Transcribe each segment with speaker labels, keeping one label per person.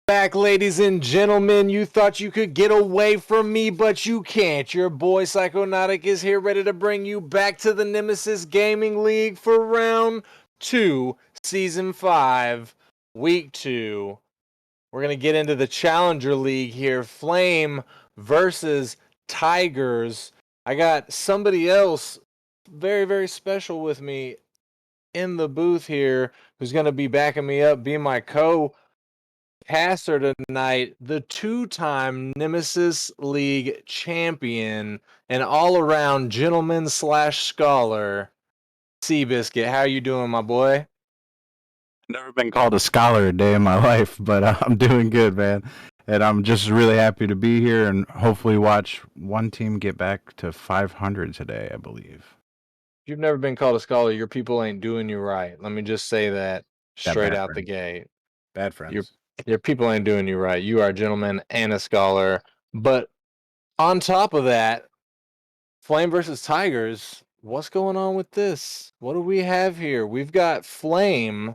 Speaker 1: Back, ladies and gentlemen. You thought you could get away from me, but you can't. Your boy Psychonautic is here, ready to bring you back to the Nemesis Gaming League for round 2, season 5, week 2. We're going to get into the Challenger League here. Flame versus Tigers. I got somebody else very, very special with me in the booth here who's going to be backing me up, be my co-caster tonight, the two-time Nemesis League champion and all-around gentleman/scholar, Seabiscuit. How you doing, my boy?
Speaker 2: Never been called a scholar a day in my life, but I'm doing good, man. And I'm just really happy to be here and hopefully watch one team get back to 500 today, I believe.
Speaker 1: If you've never been called a scholar, your people ain't doing you right. Let me just say that
Speaker 2: Got
Speaker 1: straight
Speaker 2: bad
Speaker 1: out the
Speaker 2: friends.
Speaker 1: gate.
Speaker 2: Bad
Speaker 1: Your
Speaker 2: friends.
Speaker 1: your people ain't doing you right. You are a gentleman and a scholar. But on top of that, Flame versus Tigers. What's going on with this? What do we have here? We've got Flame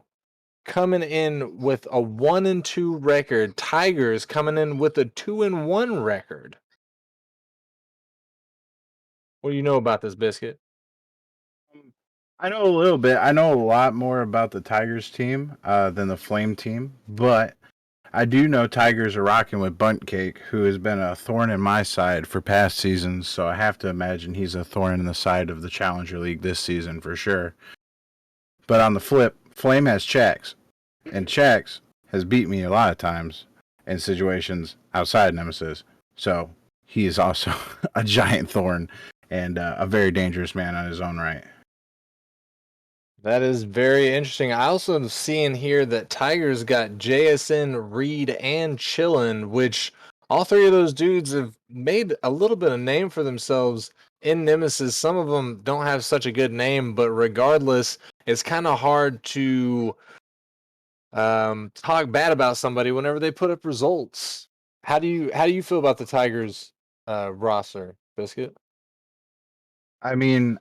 Speaker 1: coming in with a 1-2 record. Tigers coming in with a 2-1 record. What do you know about this, Biscuit?
Speaker 2: I know a little bit. I know a lot more about the Tigers team than the Flame team, but I do know Tigers are rocking with Bunt Cake, who has been a thorn in my side for past seasons, so I have to imagine he's a thorn in the side of the Challenger League this season for sure. But on the flip, Flame has Chax, and Chax has beat me a lot of times in situations outside Nemesis, so he is also a giant thorn and a very dangerous man on his own right.
Speaker 1: That is very interesting. I also am seeing here that Tigers got JSN, Reed, and Chillin, which all three of those dudes have made a little bit of name for themselves in Nemesis. Some of them don't have such a good name, but regardless, it's kind of hard to talk bad about somebody whenever they put up results. How do you feel about the Tigers roster, Biscuit?
Speaker 2: I mean,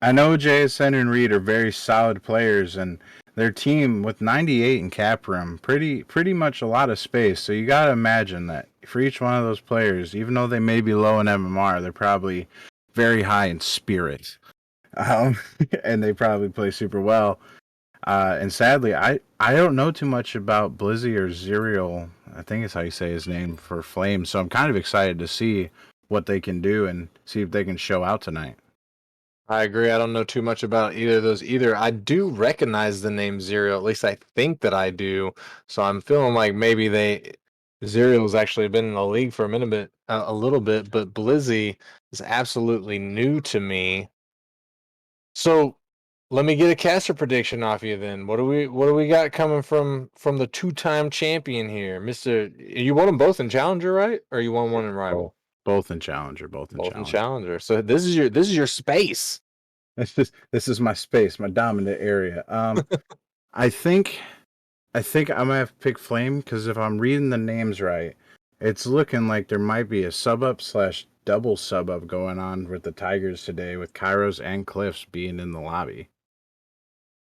Speaker 2: I know JSN and Reed are very solid players, and their team with 98 in cap room, pretty much a lot of space. So you got to imagine that for each one of those players, even though they may be low in MMR, they're probably very high in spirit, um, and they probably play super well. And sadly, I don't know too much about Blizzy or Zerial. I think it's how you say his name for Flame. So I'm kind of excited to see what they can do and see if they can show out tonight.
Speaker 1: I agree. I don't know too much about either of those either. I do recognize the name Zero. At least I think that I do. So I'm feeling like maybe Zerial's actually been in the league for a minute, a little bit, but Blizzy is absolutely new to me. So let me get a caster prediction off you then. What do we got coming from the two-time champion here, Mister? You won them both in Challenger, right? Or you won one in
Speaker 2: Both,
Speaker 1: Rival?
Speaker 2: both in Challenger, both in
Speaker 1: Both in
Speaker 2: Challenger.
Speaker 1: Challenger. So this is your space.
Speaker 2: This is my space, my dominant area. I think I think I'm gonna have to pick Flame because if I'm reading the names right, it's looking like there might be a sub up slash double sub up going on with the Tigers today, with Kairos and Cliffs being in the lobby.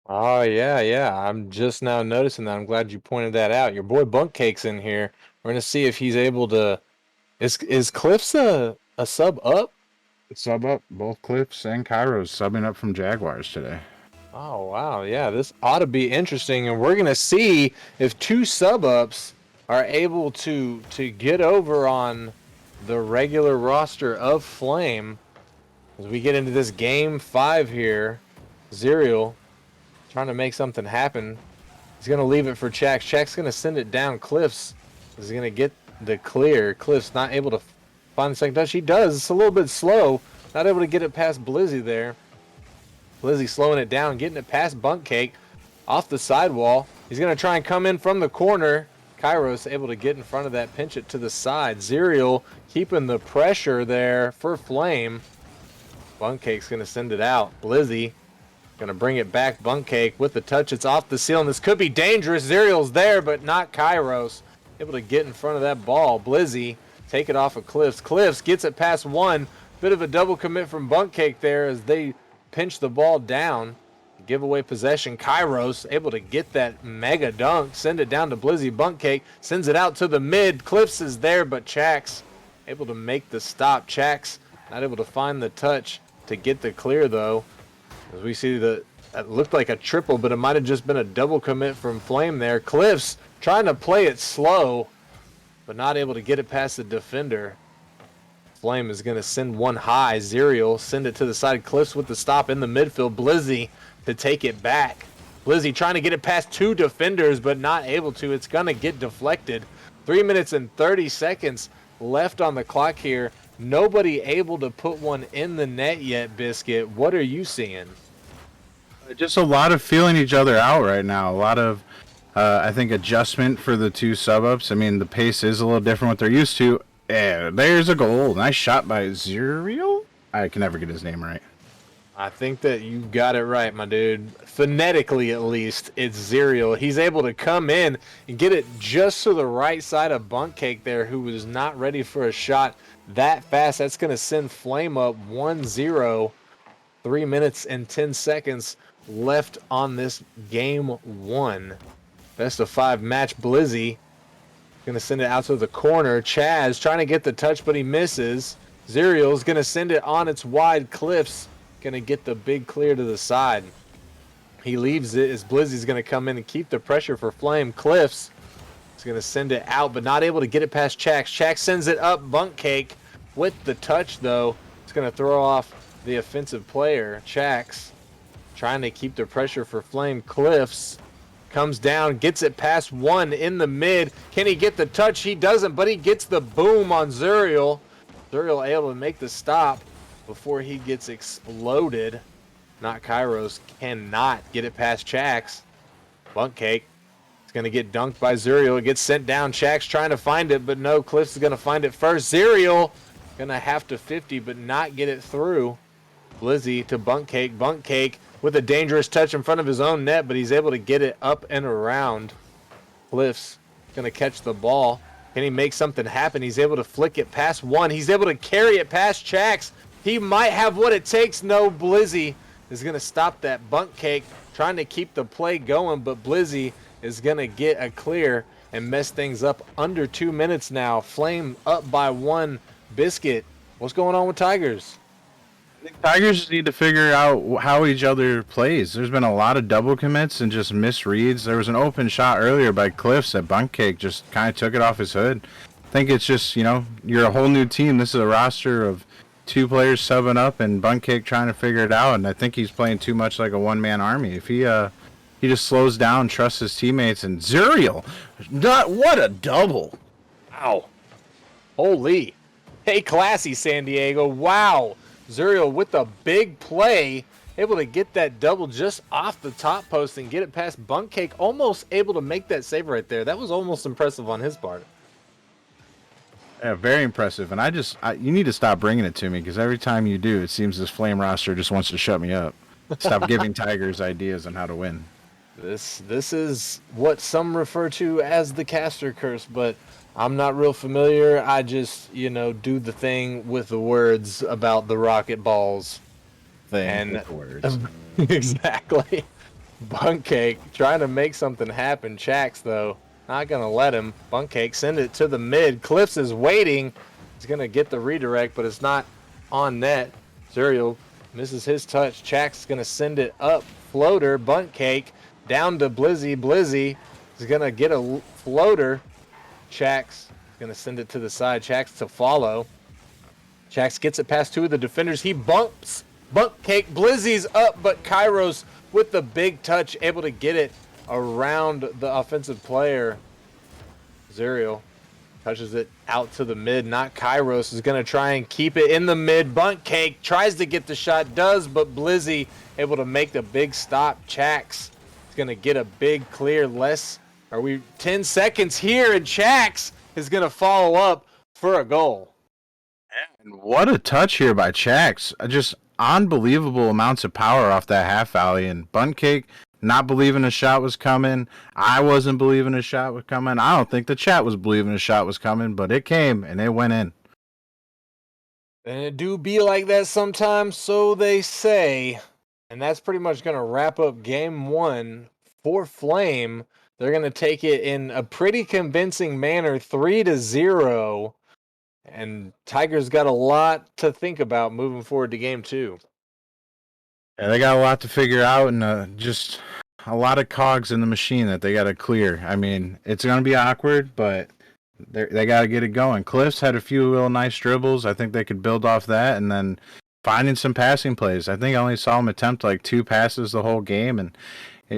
Speaker 1: Oh yeah, yeah. I'm just now noticing that. I'm glad you pointed that out. Your boy Bunk Cake's in here. We're gonna see if he's able to. Is Cliff's a sub up?
Speaker 2: Sub up, both Cliffs and Kairos subbing up from Jaguars today.
Speaker 1: Oh wow, yeah. This ought to be interesting, and we're gonna see if two sub ups are able to get over on the regular roster of Flame as we get into this game 5 here. Zerial trying to make something happen. He's going to leave it for Chax. Chax going to send it down. Cliffs is going to get the clear. Cliffs not able to find the second touch. He does. It's a little bit slow. Not able to get it past Blizzy there. Blizzy slowing it down, getting it past Bunk Cake off the sidewall. He's going to try and come in from the corner. Kairos able to get in front of that, pinch it to the side. Zerial keeping the pressure there for Flame. Bunk Cake's going to send it out. Blizzy gonna bring it back. Bunk Cake with the touch. It's off the seal, and this could be dangerous. Zerial's there, but not Kairos. Able to get in front of that ball. Blizzy take it off of Cliffs. Cliffs gets it past one. Bit of a double commit from Bunk Cake there as they pinch the ball down. Give away possession. Kairos able to get that mega dunk. Send it down to Blizzy. Bunk Cake sends it out to the mid. Cliffs is there, but Chax able to make the stop. Chax not able to find the touch to get the clear though. As we see that looked like a triple, but it might have just been a double commit from Flame there. Cliffs trying to play it slow, but not able to get it past the defender. Flame is going to send one high. Zerial send it to the side. Cliffs with the stop in the midfield. Blizzy to take it back. Blizzy trying to get it past two defenders, but not able to. It's going to get deflected. 3 minutes and 30 seconds left on the clock here. Nobody able to put one in the net yet, Biscuit. What are you seeing?
Speaker 2: Just a lot of feeling each other out right now. A lot of I think adjustment for the two sub-ups. I mean, the pace is a little different what they're used to. There's a goal. Nice shot by Zuriel. I can never get his name right.
Speaker 1: I think that you got it right, my dude. Phonetically, at least, it's Zerial. He's able to come in and get it just to the right side of Bunkcake there, who was not ready for a shot that fast. That's going to send Flame up 1-0. 3 minutes and 10 seconds left on this game one. Best of 5 match. Blizzy going to send it out to the corner. Chaz trying to get the touch, but he misses. Zerial's going to send it on its wide. Cliffs going to get the big clear to the side. He leaves it as Blizzy's going to come in and keep the pressure for Flame. Cliffs is going to send it out, but not able to get it past Chax. Chax sends it up. Bunkcake with the touch, though. It's going to throw off the offensive player. Chax trying to keep the pressure for Flame. Cliffs comes down, gets it past one in the mid. Can he get the touch? He doesn't, but he gets the boom on Zuriel. Zuriel able to make the stop before he gets exploded. Not Kairos, cannot get it past Chax. Bunkcake is going to get dunked by Zuriel. It gets sent down. Chax trying to find it, but no, Cliffs is going to find it first. Zuriel going to have to 50, but not get it through. Blizzy to Bunkcake. Bunkcake with a dangerous touch in front of his own net, but he's able to get it up and around. Cliffs going to catch the ball. Can he make something happen? He's able to flick it past one. He's able to carry it past Chax. He might have what it takes. No, Blizzy is going to stop that. Bunkcake trying to keep the play going, but Blizzy is going to get a clear and mess things up. Under 2 minutes now. Flame up by 1. Biscuit, what's going on with Tigers?
Speaker 2: I think Tigers just need to figure out how each other plays. There's been a lot of double commits and just misreads. There was an open shot earlier by Cliffs that Bunkcake just kind of took it off his hood. I think it's just, you're a whole new team. This is a roster of 2 players subbing up and Bunkcake trying to figure it out, and I think he's playing too much like a one-man army. If he just slows down, trusts his teammates, and Zuriel, what a double.
Speaker 1: Wow. Holy. Hey, classy San Diego. Wow. Zuriel with a big play, able to get that double just off the top post and get it past Bunkcake. Almost able to make that save right there. That was almost impressive on his part.
Speaker 2: Yeah, very impressive. And you need to stop bringing it to me because every time you do, it seems this Flame roster just wants to shut me up. Stop giving Tigers ideas on how to win.
Speaker 1: This is what some refer to as the caster curse, but I'm not real familiar. I just, do the thing with the words about the rocket balls.
Speaker 2: With the words.
Speaker 1: Exactly. Bunkcake trying to make something happen. Chax, though, not going to let him. Bunkcake send it to the mid. Cliffs is waiting. He's going to get the redirect, but it's not on net. Zuriel misses his touch. Chax is going to send it up. Floater. Bunkcake down to Blizzy. Blizzy is going to get a floater. Chax is going to send it to the side. Chax to follow. Chax gets it past 2 of the defenders. He bumps Bunkcake. Blizzy's up, but Kairos with the big touch, able to get it around the offensive player. Zuriel touches it out to the mid. Not Kairos is going to try and keep it in the mid. Bunkcake tries to get the shot, does, but Blizzy able to make the big stop. Chax is going to get a big clear. 10 seconds here, and Chax is going to follow up for a goal.
Speaker 2: And what a touch here by Chax. Just unbelievable amounts of power off that half volley. And Bunkcake not believing a shot was coming. I wasn't believing a shot was coming. I don't think the chat was believing a shot was coming, but it came and it went in.
Speaker 1: And it do be like that sometimes, so they say. And that's pretty much going to wrap up game one for Flame. They're going to take it in a pretty convincing manner, 3-0. And Tigers got a lot to think about moving forward to game two.
Speaker 2: Yeah, they got a lot to figure out and just a lot of cogs in the machine that they got to clear. I mean, it's going to be awkward, but they got to get it going. Cliffs had a few real nice dribbles. I think they could build off that and then finding some passing plays. I think I only saw him attempt like 2 passes the whole game. And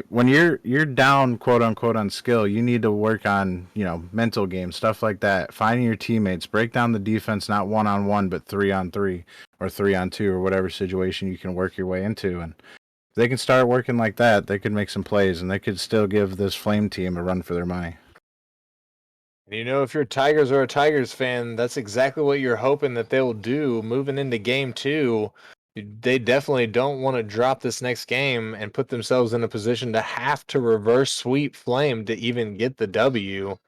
Speaker 2: when you're down, quote unquote, on skill, you need to work on, mental games, stuff like that. Finding your teammates, break down the defense, not 1-on-1, but 3-on-3 or 3-on-2 or whatever situation you can work your way into. And If they can start working like that, they could make some plays, and they could still give this Flame team a run for their money.
Speaker 1: You know, if you're Tigers or a Tigers fan, that's exactly what you're hoping that they'll do moving into game 2. They definitely don't want to drop this next game and put themselves in a position to have to reverse sweep Flame to even get the W.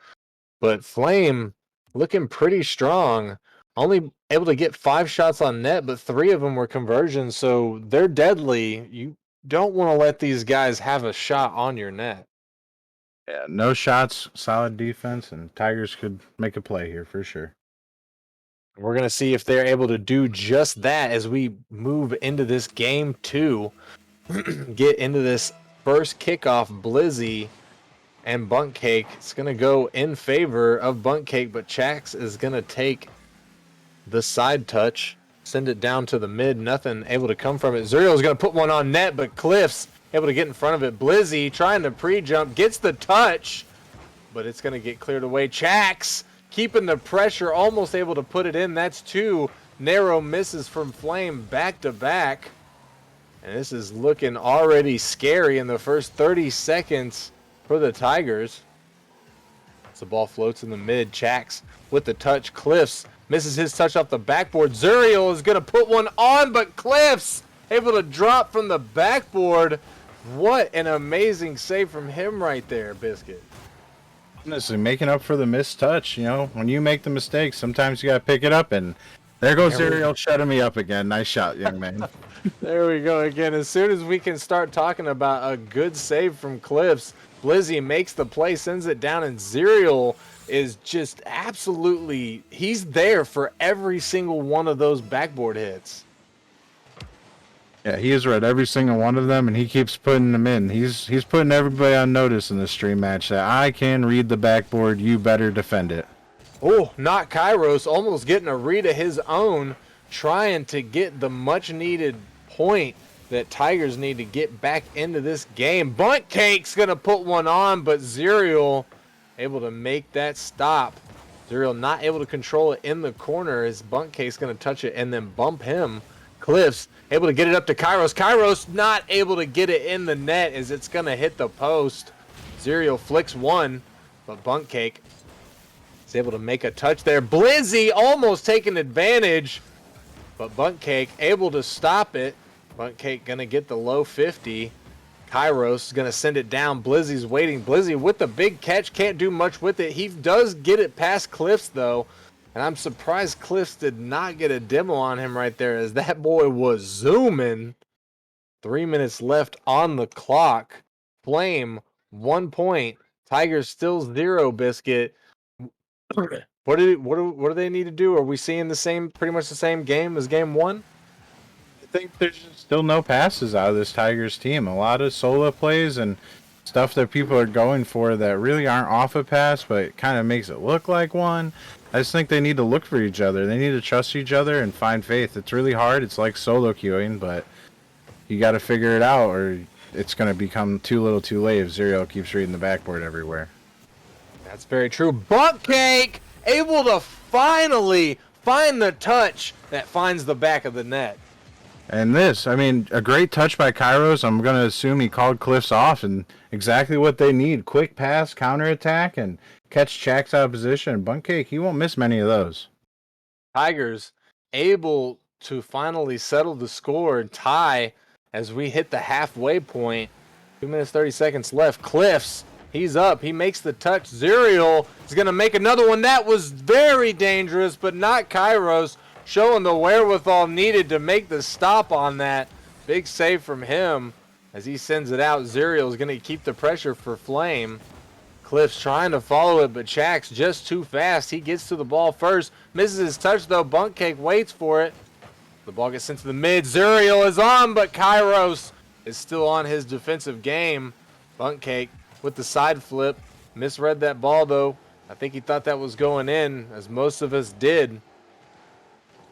Speaker 1: But Flame looking pretty strong. Only able to get 5 shots on net, but 3 of them were conversions, so they're deadly. You don't want to let these guys have a shot on your net.
Speaker 2: Yeah, no shots, solid defense, and Tigers could make a play here for sure.
Speaker 1: We're going to see if they're able to do just that as we move into this game 2. Get into this first kickoff. Blizzy and Bunkcake. It's going to go in favor of Bunkcake, but Chax is going to take the side touch, send it down to the mid. Nothing able to come from it. Zuriel is going to put one on net, but Cliff's able to get in front of it. Blizzy trying to pre-jump, gets the touch, but it's going to get cleared away. Chax keeping the pressure, almost able to put it in. That's 2 narrow misses from Flame back to back. And this is looking already scary in the first 30 seconds for the Tigers. As the ball floats in the mid, Chax with the touch. Cliffs misses his touch off the backboard. Zuriel is going to put one on, but Cliffs able to drop from the backboard. What an amazing save from him right there, Biscuit.
Speaker 2: Honestly, making up for the missed touch. You know, when you make the mistake, sometimes you got to pick it up, and there goes Zuriel shutting me up again. Nice shot, young man.
Speaker 1: There we go again. As soon as we can start talking about a good save from Cliffs, Blizzy makes the play, sends it down, and Zuriel is just absolutely, he's there for every single one of those backboard hits.
Speaker 2: Yeah, he has read every single one of them, and he keeps putting them in. He's putting everybody on notice in the stream match that I can read the backboard. You better defend it.
Speaker 1: Oh, not Kairos, almost getting a read of his own, trying to get the much-needed point that Tigers need to get back into this game. Buntcake's going to put one on, but Zuriel able to make that stop. Zuriel not able to control it in the corner as Buntcake's going to touch it and then bump him. Cliffs able to get it up to Kairos. Kairos not able to get it in the net as it's going to hit the post. Zuriel flicks one, but Buntcake is able to make a touch there. Blizzy almost taking advantage, but Buntcake able to stop it. Buntcake going to get the low 50. Kairos is going to send it down. Blizzy's waiting. Blizzy with the big catch. Can't do much with it. He does get it past Cliffs, though. And I'm surprised Cliffs did not get a demo on him right there as that boy was zooming. 3 minutes left on the clock. Flame, 1 point. Tigers still 0, Biscuit. What do they need to do? Are we seeing pretty much the same game as game 1?
Speaker 2: I think there's just still no passes out of this Tigers team. A lot of solo plays and stuff that people are going for that really aren't off a pass, but it kind of makes it look like one. I just think they need to look for each other. They need to trust each other and find faith. It's really hard. It's like solo queuing, but you got to figure it out or it's going to become too little too late if Zuriel keeps reading the backboard everywhere.
Speaker 1: That's very true. Buntcake able to finally find the touch that finds the back of the net.
Speaker 2: And this, I mean, a great touch by Kairos. I'm going to assume he called Cliffs off and exactly what they need. Quick pass, counterattack, and catch Chax out of position. Buntcake, he won't miss many of those.
Speaker 1: Tigers able to finally settle the score and tie as we hit the halfway point. 2 minutes, 30 seconds left. Cliffs, he's up. He makes the touch. Zuriel is going to make another one. That was very dangerous, but not Kairos. Showing the wherewithal needed to make the stop on that. Big save from him as he sends it out. Zuriel is going to keep the pressure for Flame. Cliff's trying to follow it, but Chax just too fast. He gets to the ball first. Misses his touch, though. Buntcake waits for it. The ball gets sent to the mid. Zuriel is on, but Kairos is still on his defensive game. Buntcake with the side flip. Misread that ball, though. I think he thought that was going in, as most of us did.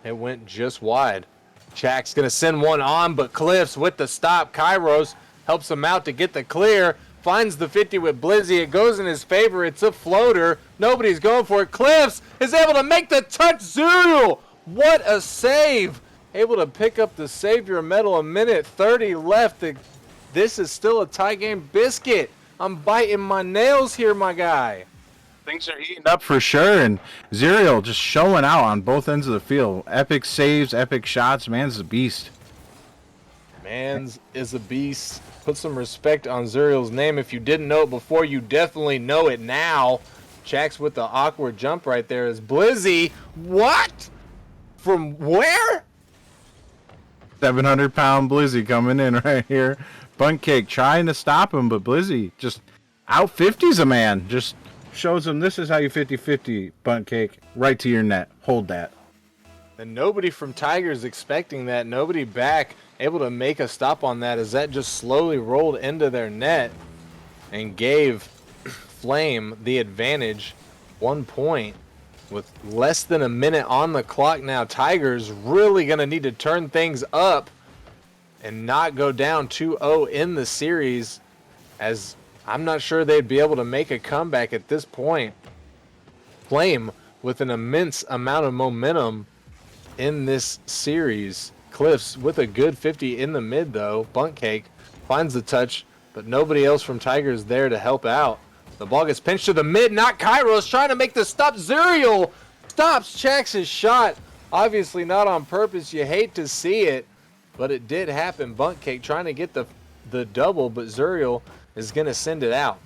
Speaker 1: It went just wide. Chax going to send one on, but Cliffs with the stop. Kairos helps him out to get the clear. Finds the 50 with Blizzy. It goes in his favor. It's a floater. Nobody's going for it. Cliffs is able to make the touch. Zuriel, what a save. Able to pick up the Savior medal. A minute 30 left. The This is still a tie game. Biscuit, I'm biting my nails here, my guy.
Speaker 2: Things are heating up for sure, and Zerial just showing out on both ends of the field. Epic saves, epic shots. Man's a beast.
Speaker 1: Mans is a beast. Put some respect on Zuriel's name. If you didn't know it before, you definitely know it now. Jax with the awkward jump right there is Blizzy. What? From where?
Speaker 2: 700-pound Blizzy coming in right here. Buntcake trying to stop him, but Blizzy just out 50s a man. Just shows him this is how you 50-50, Buntcake. Right to your net. Hold that.
Speaker 1: And nobody from Tigers expecting that. Nobody back able to make a stop on that as that just slowly rolled into their net and gave Flame the advantage. 1 point with less than a minute on the clock now. Tigers really going to need to turn things up and not go down 2-0 in the series, as I'm not sure they'd be able to make a comeback at this point. Flame with an immense amount of momentum in this series. Cliffs with a good 50 in the mid though. Buntcake finds the touch, but nobody else from Tigers there to help out. The ball gets pinched to the mid, not Kairos trying to make the stop. Zuriel stops Jax's shot. Obviously not on purpose. You hate to see it, but it did happen. Buntcake trying to get the double, but Zuriel is going to send it out.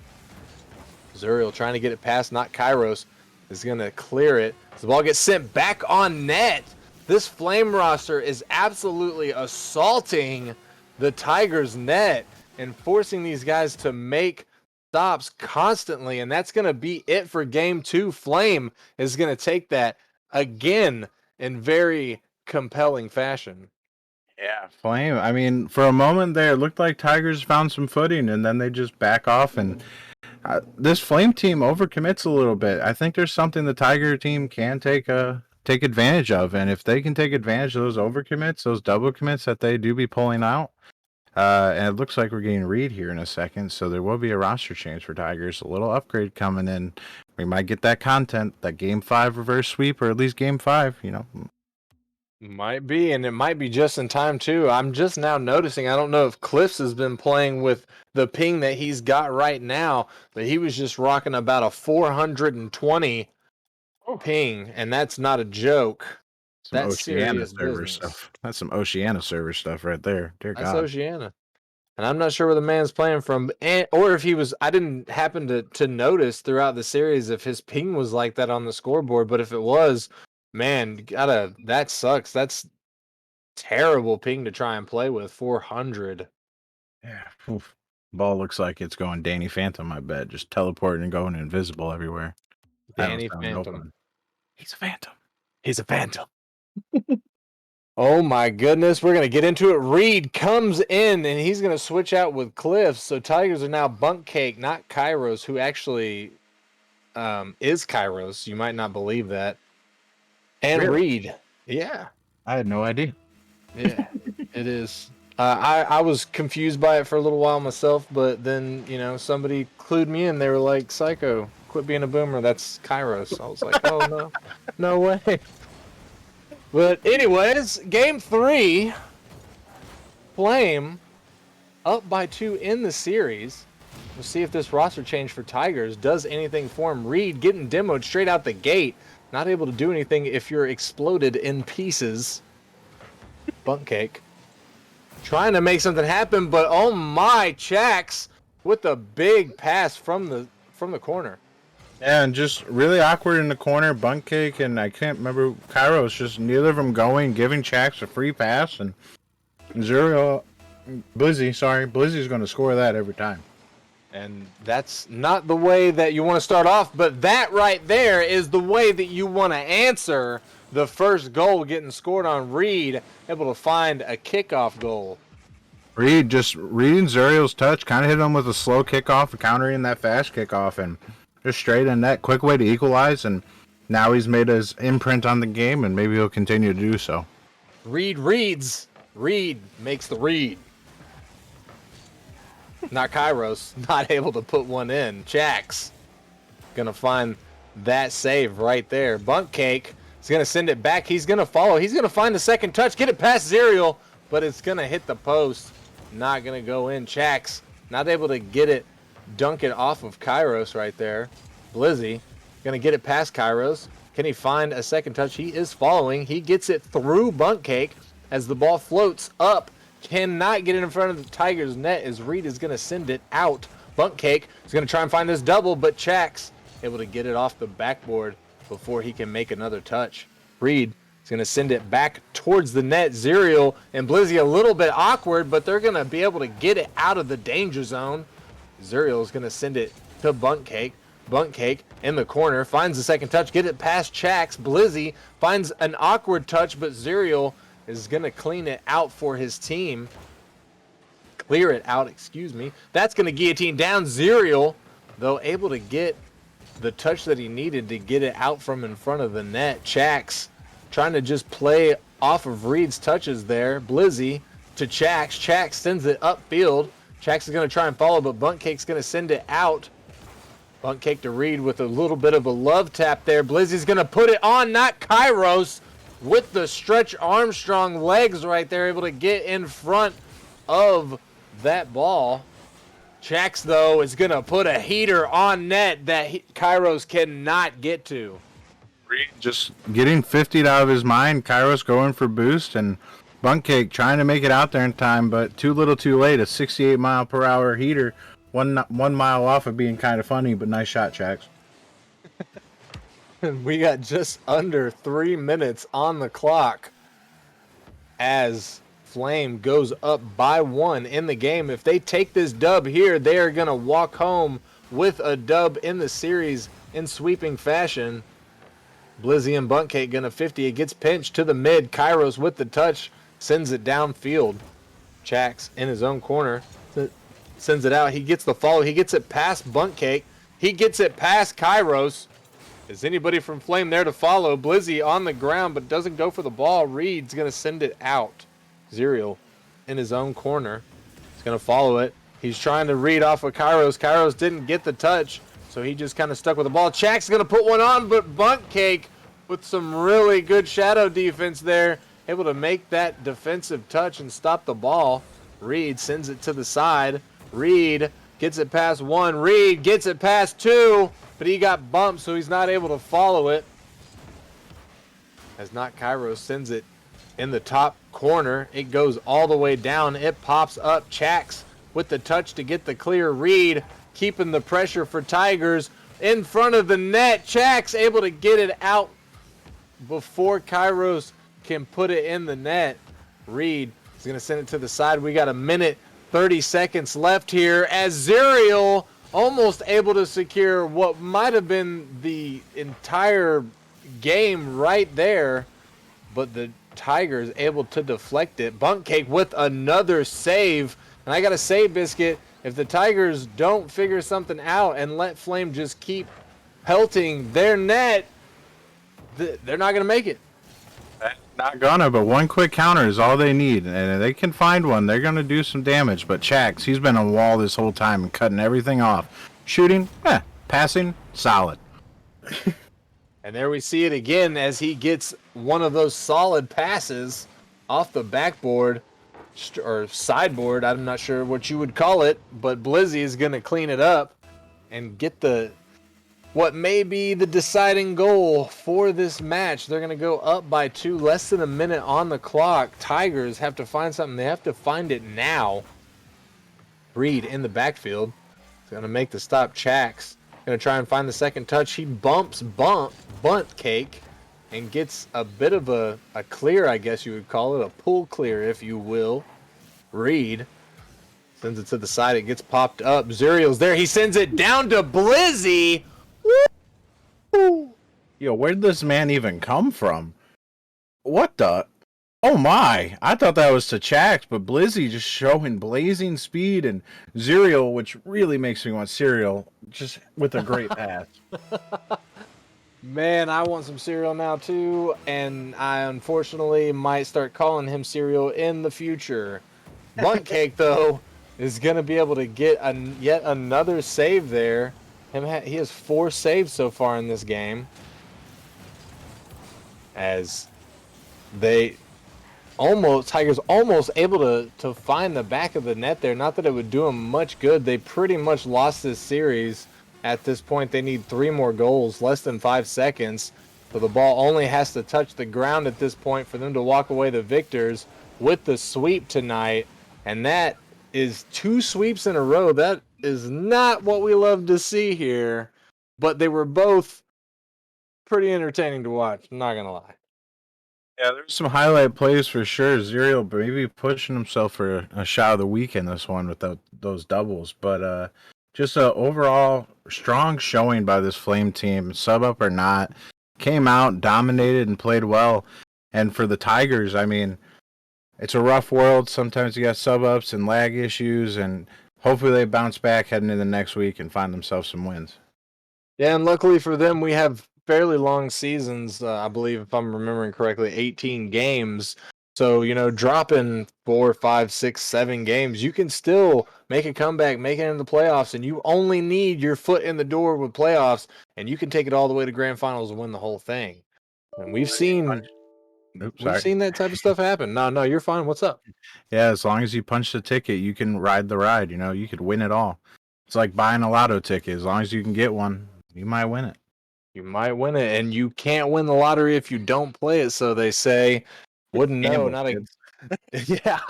Speaker 1: Zuriel trying to get it past, not Kairos, is going to clear it. The ball gets sent back on net. This Flame roster is absolutely assaulting the Tigers' net and forcing these guys to make stops constantly, and that's going to be it for game 2. Flame is going to take that again in very compelling fashion.
Speaker 2: Yeah, Flame. I mean, for a moment there, it looked like Tigers found some footing, and then they just back off. And this Flame team overcommits a little bit. I think there's something the Tiger team can take advantage of, and if they can take advantage of those overcommits, those double commits that they do be pulling out, and it looks like we're getting Reed here in a second, so there will be a roster change for Tigers. A little upgrade coming in. We might get that content, that Game 5 reverse sweep, or at least Game 5, you know.
Speaker 1: Might be, and it might be just in time too. I'm just now noticing, I don't know if Cliffs has been playing with the ping that he's got right now, but he was just rocking about a 420 ping, and that's not a joke.
Speaker 2: Some
Speaker 1: That's
Speaker 2: Oceania
Speaker 1: serious
Speaker 2: server
Speaker 1: business.
Speaker 2: stuff. That's some Oceania server stuff right there. Dear
Speaker 1: That's
Speaker 2: God.
Speaker 1: Oceania. And I'm not sure where the man's playing from, or if he was. I didn't happen to notice throughout the series if his ping was like that on the scoreboard. But if it was, man, that sucks. That's terrible ping to try and play with. 400.
Speaker 2: Yeah. Oof. Ball looks like it's going Danny Phantom, I bet. Just teleporting and going invisible everywhere.
Speaker 1: Danny
Speaker 2: That don't sound no
Speaker 1: Phantom.
Speaker 2: fun. He's a phantom.
Speaker 1: He's a phantom. Oh my goodness, we're gonna get into it. Reed comes in and he's gonna switch out with Cliffs. So Tigers are now Buntcake, not Kairos, who actually is Kairos. You might not believe that. And
Speaker 2: Really?
Speaker 1: Reed. Yeah.
Speaker 2: I had no idea.
Speaker 1: Yeah, it is. I was confused by it for a little while myself, but then, somebody clued me in. They were like, Psycho, quit being a boomer. That's Kairos. I was like, oh, no. No way. But anyways, game 3, Flame up by 2 in the series. We'll see if this roster change for Tigers does anything for him. Reed getting demoed straight out the gate. Not able to do anything if you're exploded in pieces. Buntcake trying to make something happen, but oh my, Chax with a big pass from the corner.
Speaker 2: Yeah, and just really awkward in the corner. Buntcake and I can't remember Kairos, just neither of them going, giving Chax a free pass, and Blizzy's going to score that every time.
Speaker 1: And that's not the way that you want to start off, but that right there is the way that you want to answer the first goal getting scored on Reed, able to find a kickoff goal.
Speaker 2: Reed just reading Zuriel's touch, kind of hit him with a slow kickoff, countering that fast kickoff, and just straight in that quick way to equalize, and now he's made his imprint on the game, and maybe he'll continue to do so.
Speaker 1: Reed reads. Reed makes the read. Not Kairos, not able to put one in. Jax gonna find that save right there. Buntcake is gonna send it back. He's gonna follow. He's gonna find the second touch, get it past Zuriel, but it's gonna hit the post. not going to go in. Chax not able to get it, dunk it off of Kairos right there. Blizzy going to get it past Kairos. Can he find a second touch? He is following. He gets it through Bunt Cake as the ball floats up. Cannot get it in front of the Tigers' net as Reed is going to send it out. Bunt Cake is going to try and find this double, but Chax able to get it off the backboard before he can make another touch. Reed is going to send it back towards the net. Zerial and Blizzy a little bit awkward, but they're going to be able to get it out of the danger zone. Zerial is going to send it to Bunt Cake. Bunt Cake in the corner finds the second touch, get it past Chax. Blizzy finds an awkward touch, but Zerial is going to clean it out for his team. Clear it out, excuse me. That's going to guillotine down. Zerial, though, able to get the touch that he needed to get it out from in front of the net. Chax trying to just play off of Reed's touches there. Blizzy to Chax. Chax sends it upfield. Chax is going to try and follow, but Bunt Cake's going to send it out. Bunt Cake to Reed with a little bit of a love tap there. Blizzy's going to put it on, not Kairos, with the Stretch Armstrong legs right there, able to get in front of that ball. Chax, though, is going to put a heater on net that Kairos cannot get to.
Speaker 2: Reed just getting 50 out of his mind. Kairos going for boost, and Bunt Cake trying to make it out there in time, but too little too late. A 68-mile-per-hour heater. 1 mile off of being kind of funny, but nice shot, Chax.
Speaker 1: We got just under 3 minutes on the clock as Flame goes up by 1 in the game. If they take this dub here, they are going to walk home with a dub in the series in sweeping fashion. Blizzy and Bunt Cake going to 50. It gets pinched to the mid. Kairos with the touch sends it downfield. Chax in his own corner sends it out. He gets the follow. He gets it past Bunt Cake. He gets it past Kairos. Is anybody from Flame there to follow? Blizzy on the ground, but doesn't go for the ball. Reed's going to send it out. Zerial in his own corner. He's going to follow it. He's trying to read off of Kairos. Kairos didn't get the touch, so he just kind of stuck with the ball. Chax going to put one on, but Bunt Cake with some really good shadow defense there, able to make that defensive touch and stop the ball. Reed sends it to the side. Reed gets it past 1. Reed gets it past 2, but he got bumped, so he's not able to follow it. As not Kairos sends it in the top corner. It goes all the way down. It pops up. Chax with the touch to get the clear. Reed keeping the pressure for Tigers in front of the net. Chax able to get it out before Kairos can put it in the net. Reed is going to send it to the side. We got a minute 30 seconds left here as Zerial almost able to secure what might have been the entire game right there, but the Tigers able to deflect it. Bunt Cake with another save. And I got to say, Biscuit, if the Tigers don't figure something out and let Flame just keep pelting their net, they're not going to make it.
Speaker 2: Not gonna, but one quick counter is all they need, and if they can find one, they're gonna do some damage. But Chax, he's been on wall this whole time and cutting everything off. Shooting, passing, solid.
Speaker 1: And there we see it again as he gets one of those solid passes off the backboard or sideboard. I'm not sure what you would call it, but Blizzy is gonna clean it up and get what may be the deciding goal for this match. They're going to go up by 2, less than a minute on the clock. Tigers have to find something. They have to find it now. Reed in the backfield. He's going to make the stop. Chax going to try and find the second touch. He bumps Bunt Cake and gets a bit of a clear, I guess you would call it, a pull clear, if you will. Reed sends it to the side. It gets popped up. Zerial's there. He sends it down to Blizzy.
Speaker 2: Yo, where did this man even come from? What the? Oh my! I thought that was to Chax, but Blizzy just showing blazing speed, and Zerial, which really makes me want cereal, just with a great pass.
Speaker 1: Man, I want some cereal now too, and I unfortunately might start calling him cereal in the future. Bunt Cake, though, is going to be able to get yet another save there. He has 4 saves so far in this game. As they Tigers almost able to find the back of the net there. Not that it would do them much good. They pretty much lost this series. At this point, they need 3 more goals, less than 5 seconds. So the ball only has to touch the ground at this point for them to walk away the victors with the sweep tonight. And that is 2 sweeps in a row. That is not what we love to see here. But they were both pretty entertaining to watch, I'm not going to lie.
Speaker 2: Yeah, there's some highlight plays for sure. Zero maybe pushing himself for a shot of the week in this one with those doubles. But just a overall strong showing by this Flame team, sub up or not, came out, dominated, and played well. And for the Tigers, I mean, it's a rough world. Sometimes you got sub ups and lag issues, and hopefully they bounce back heading into next week and find themselves some wins.
Speaker 1: Yeah, and luckily for them, we have fairly long seasons. I believe, if I'm remembering correctly, 18 games. So, dropping 4, 5, 6, 7 games, you can still make a comeback, make it into the playoffs, and you only need your foot in the door with playoffs, and you can take it all the way to grand finals and win the whole thing. And we've seen that type of stuff happen. No, you're fine. What's up?
Speaker 2: Yeah, as long as you punch the ticket, you can ride the ride. You could win it all. It's like buying a lotto ticket. As long as you can get one, you might win it.
Speaker 1: You might win it, and you can't win the lottery if you don't play it, so they say. Wouldn't know. Yeah.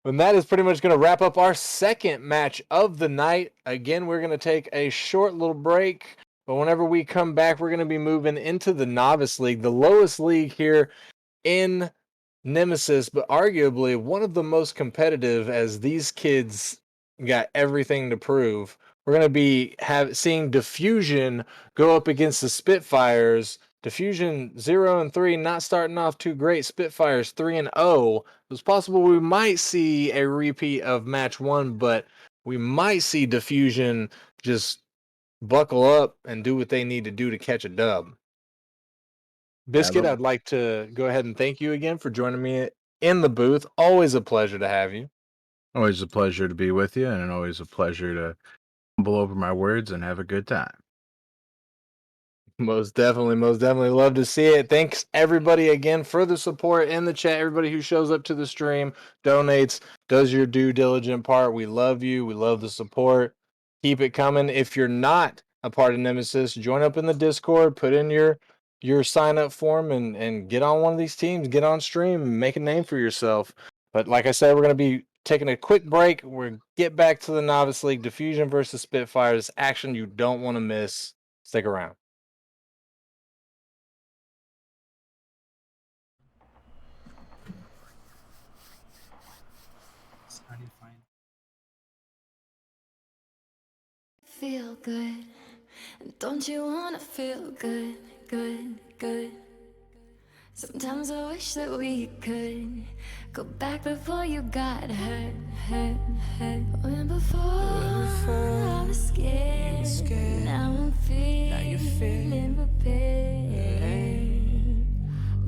Speaker 1: And that is pretty much going to wrap up our second match of the night. Again, we're going to take a short little break, but whenever we come back, we're going to be moving into the Novice League, the lowest league here in Nemesis, but arguably one of the most competitive, as these kids got everything to prove. We're going to be seeing Diffusion go up against the Spitfires. Diffusion 0-3, not starting off too great. Spitfires 3-0. It's possible we might see a repeat of match 1, but we might see Diffusion just buckle up and do what they need to do to catch a dub. Biscuit, I'd like to go ahead and thank you again for joining me in the booth. Always a pleasure to have you.
Speaker 2: Always a pleasure to be with you, and always a pleasure to humble over my words and have a good time.
Speaker 1: Most definitely love to see it. Thanks everybody again for the support in the chat. Everybody who shows up to the stream, donates, does your due diligent part. We love you. We love the support. Keep it coming. If you're not a part of Nemesis, join up in the Discord, put in your sign up form and get on one of these teams, get on stream and make a name for yourself. But like I said, we're going to be taking a quick break. We'll get back to the Novice League, Diffusion versus Spitfires, action you don't want to miss. Stick around.
Speaker 3: Feel good, don't you wanna feel good, good, good? Sometimes I wish that we could go back before you got hurt, hurt, hurt. When before I was scared, now I'm feeling prepared.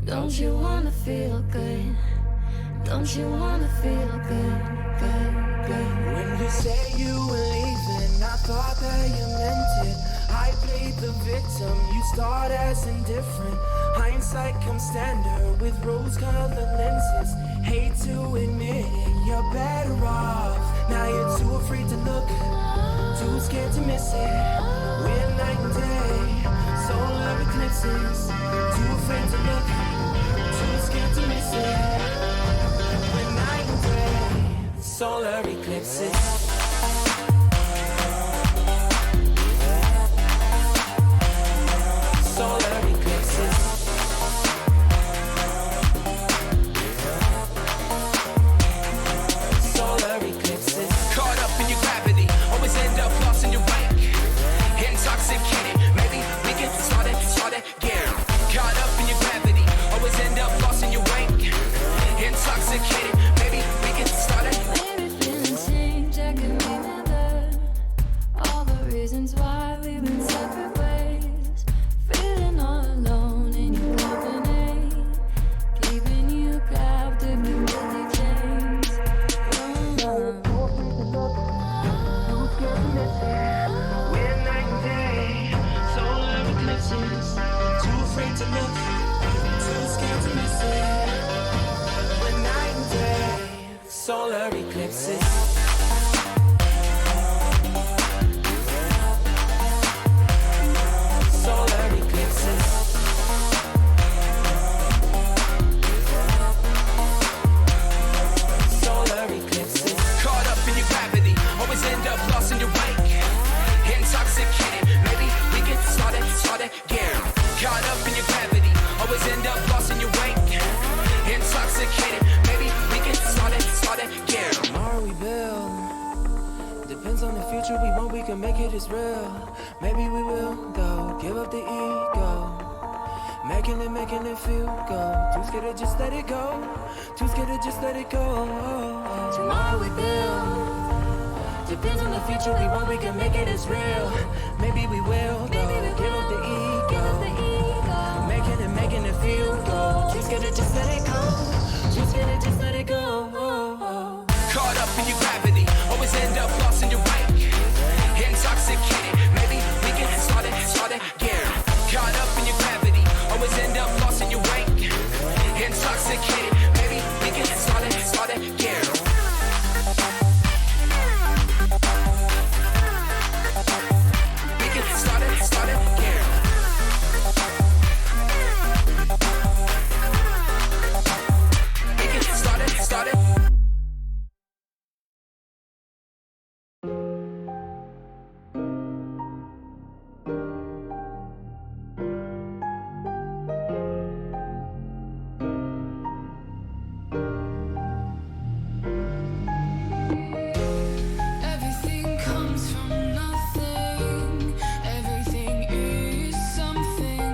Speaker 3: Don't you wanna feel good? Don't you wanna feel good, good, good?
Speaker 4: When you say you were leaving, I thought that you meant it. I played the victim, you start as indifferent. Hindsight comes standard with rose-colored lenses. Hate to admit it, you're better off. Now you're too afraid to look, too scared to miss it. We're night and day, solar eclipses. Too afraid to look, too scared to miss it. We're night and day, solar eclipses. Solar eclipses. Solar eclipses.
Speaker 5: Caught up in your gravity, always end up lost in your rank. Intoxicated, maybe we can start again. Caught up in your gravity, always end up lost in your rank. Intoxicated, maybe we can start it.
Speaker 3: Maybe feeling change, I could
Speaker 4: solar eclipses. Solar eclipses. Solar eclipses.
Speaker 5: Caught up in your gravity, always end up lost in your wake. Intoxicated, maybe we can start again. Caught up in your gravity, always end up lost in your wake. Intoxicated, maybe we can start again.
Speaker 4: Tomorrow we build. Depends on the future we want, we can make it as real. Maybe we will, though. Give up the ego. Making it feel good. Too scared to just let it go. Too scared to just let it go. Tomorrow we build. Depends on the future we want, we can make it as real. Maybe we will, though. Give up the ego. Making it feel good. Too scared to just let it go. Too scared to just let it go.
Speaker 5: Caught up in your gravity, always end up lost in your wake. Intoxicated, maybe we can start again. Caught up in your gravity, always end up lost in your wake. Intoxicated, maybe we can start again. We can start again. We can start it.
Speaker 3: Everything comes from nothing. Everything is something.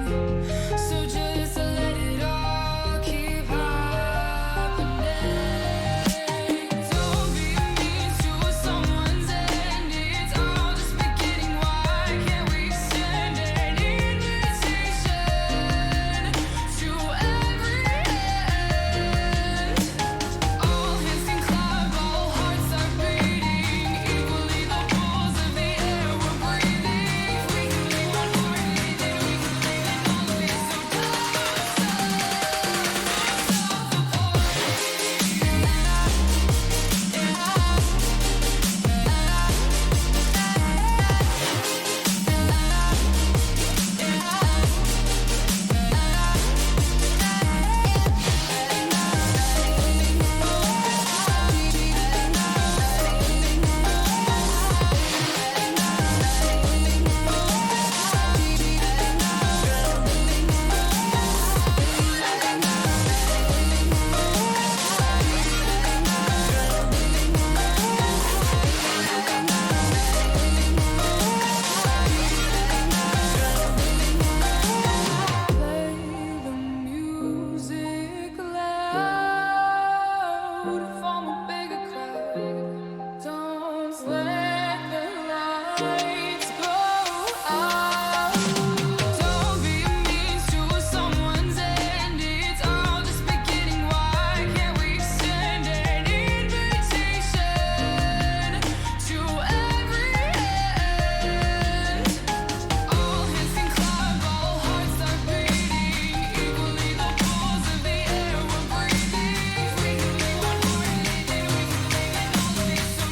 Speaker 3: So just let it all keep happening. Don't be mean to someone's end. It's all just beginning. Why can't we send an invitation to every end? All hands can clap, all hearts are beating equally. The pulse of the air we're breathing. We can make one more anything. We can make it all be so play the music loud, form a bigger crowd. Don't let the lights go out. Don't be mean to someone's end. It's all just beginning. Why can't we send an invitation to every end? All hands can clap, all hearts are beating equally. The pulse of the air we're breathing. We can make one more anything. We can make it all be so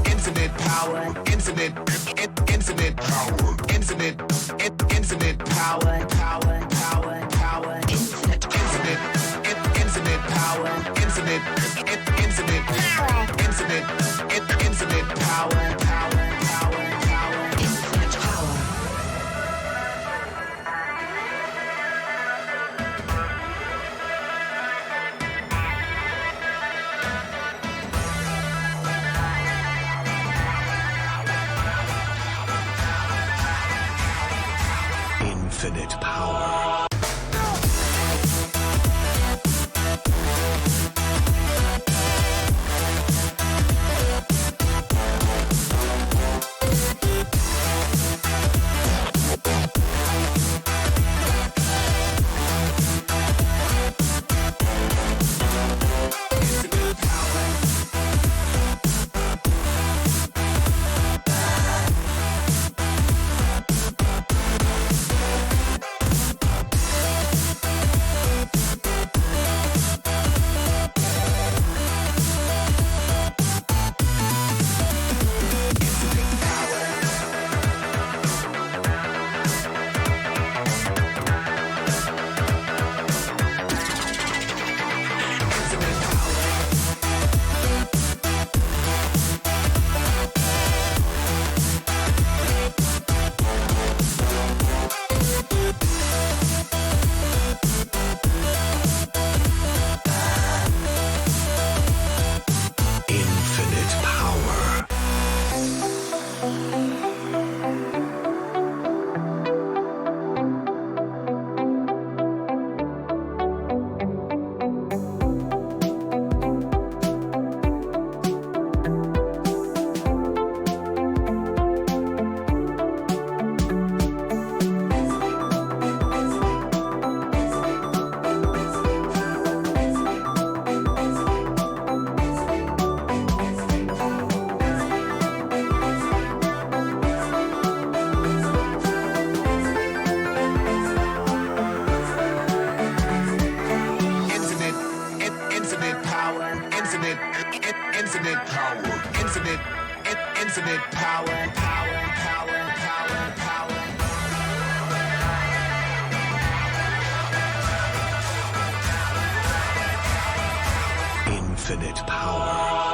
Speaker 5: Infinite power, infinite power, infinite power, infinite power, infinite, infinite power, infinite, infinite power, power, power, power, infinite power. Infinite power. Infinite power, power, power, power, power. Infinite power.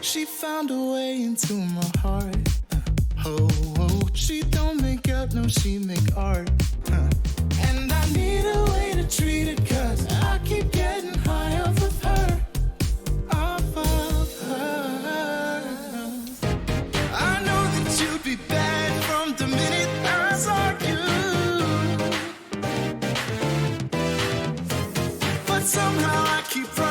Speaker 6: She found a way into my heart. Oh, oh, she don't make up, no, she make art. And I need a way to treat it, 'cause I keep getting high off of her. Off of her. I know that you'd be bad from the minute I saw you. But somehow I keep running.